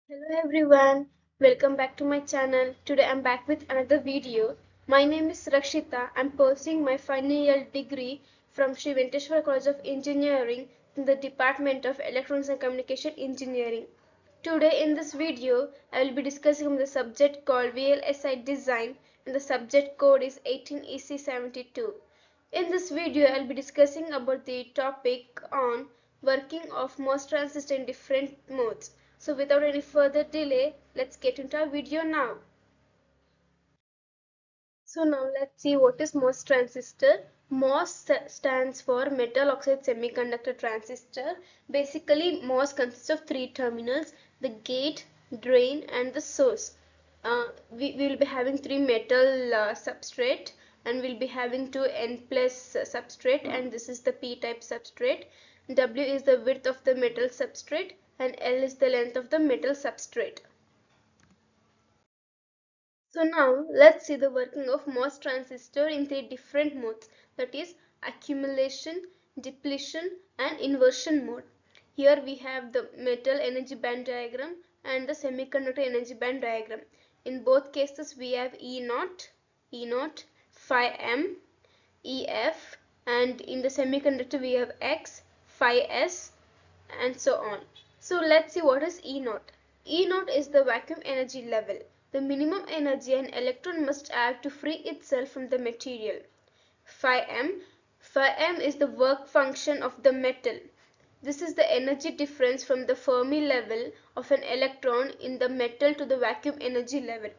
Hello everyone, welcome back to my channel. Today I'm back with another video. My name is Rakshita. I'm pursuing my final year degree from Sri Venkateshwara College of Engineering in the Department of Electronics and Communication Engineering. Today in this video, I will be discussing the subject called VLSI Design and the subject code is 18EC72. In this video, I'll be discussing about the topic on working of MOS transistor in different modes. So without any further delay, let's get into our video now. So now let's see what is MOS transistor. MOS stands for metal oxide semiconductor transistor. Basically, MOS consists of three terminals: the gate, drain, and the source. We will be having three metal substrate, and we'll be having two N plus substrate, and this is the P type substrate. W is the width of the metal substrate, and L is the length of the metal substrate. So now let's see the working of MOS transistor in three different modes, that is accumulation, depletion and inversion mode. Here we have the metal energy band diagram and the semiconductor energy band diagram. In both cases we have E0, phi M, EF, and in the semiconductor we have X, phi S, and so on. So let's see what is E0. E0 is the vacuum energy level, the minimum energy an electron must have to free itself from the material. Phi M is the work function of the metal. This is the energy difference from the Fermi level of an electron in the metal to the vacuum energy level.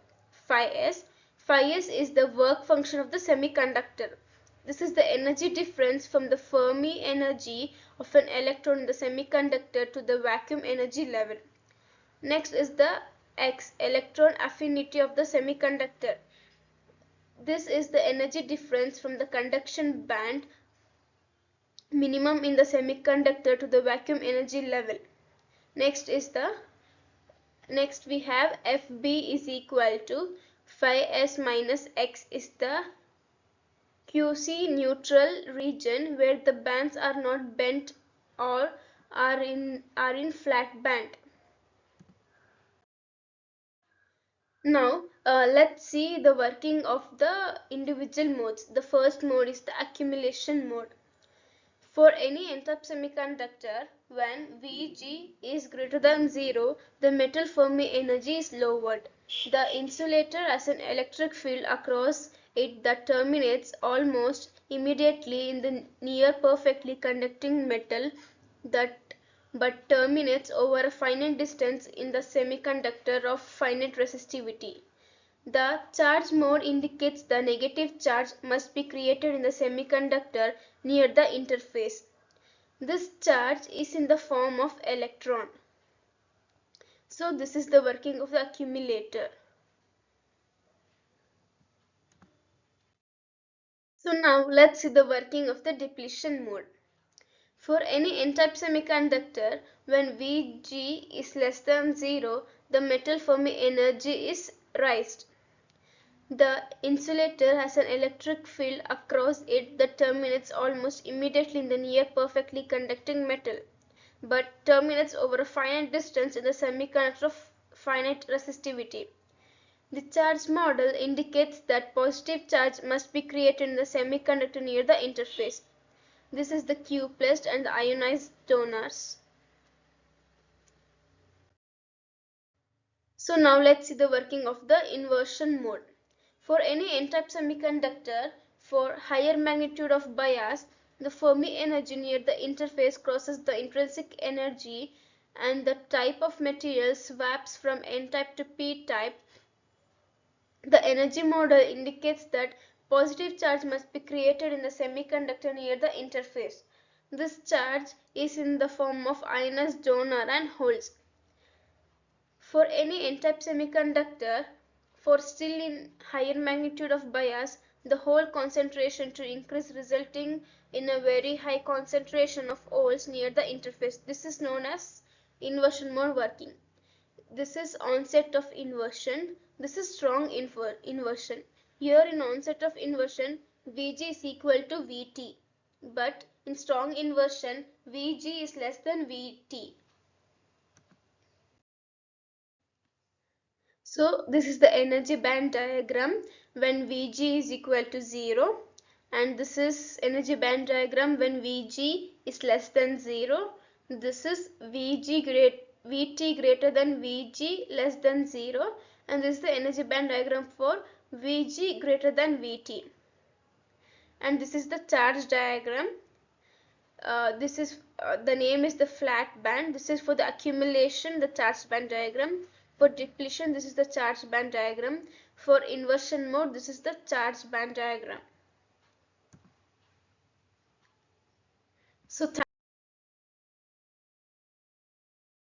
Phi S is the work function of the semiconductor. This is the energy difference from the Fermi energy of an electron in the semiconductor to the vacuum energy level. Next is the X, electron affinity of the semiconductor. This is the energy difference from the conduction band minimum in the semiconductor to the vacuum energy level. Next we have FB is equal to phi S minus X is the QC neutral region where the bands are not bent or are in flat band. Now let's see the working of the individual modes. The first mode is the accumulation mode. For any n-type semiconductor, when Vg is greater than 0, the metal Fermi energy is lowered. The insulator has an electric field across it that terminates almost immediately in the near perfectly conducting metal that but terminates over a finite distance in the semiconductor of finite resistivity. The charge mode indicates the negative charge must be created in the semiconductor near the interface. This charge is in the form of electron. So this is the working of the accumulator. So now let's see the working of the depletion mode. For any n-type semiconductor, when Vg is less than 0, the metal Fermi energy is raised. The insulator has an electric field across it that terminates almost immediately in the near perfectly conducting metal, but terminates over a finite distance in the semiconductor of finite resistivity. The charge model indicates that positive charge must be created in the semiconductor near the interface. This is the Q plus and the ionized donors. So now let's see the working of the inversion mode. For any n-type semiconductor, for higher magnitude of bias, the Fermi energy near the interface crosses the intrinsic energy and the type of material swaps from n-type to p-type. The energy model indicates that positive charge must be created in the semiconductor near the interface. This charge is in the form of ionized donor and holes. For any n-type semiconductor, for still in higher magnitude of bias, the hole concentration to increase resulting in a very high concentration of holes near the interface. This is known as inversion mode working. This is onset of inversion. This is strong inversion. Here in onset of inversion, Vg is equal to Vt. But in strong inversion, Vg is less than Vt. So this is the energy band diagram when Vg is equal to 0, and this is energy band diagram when Vg is less than 0. This is Vt greater than Vg less than 0, and this is the energy band diagram for Vg greater than Vt. And this is the charge diagram. This is the name is the flat band. This is for the accumulation, the charge band diagram. For depletion, this is the charge band diagram. For inversion mode, this is the charge band diagram. So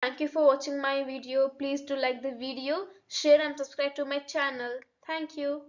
thank you for watching my video. Please do like the video, share and subscribe to my channel. Thank you.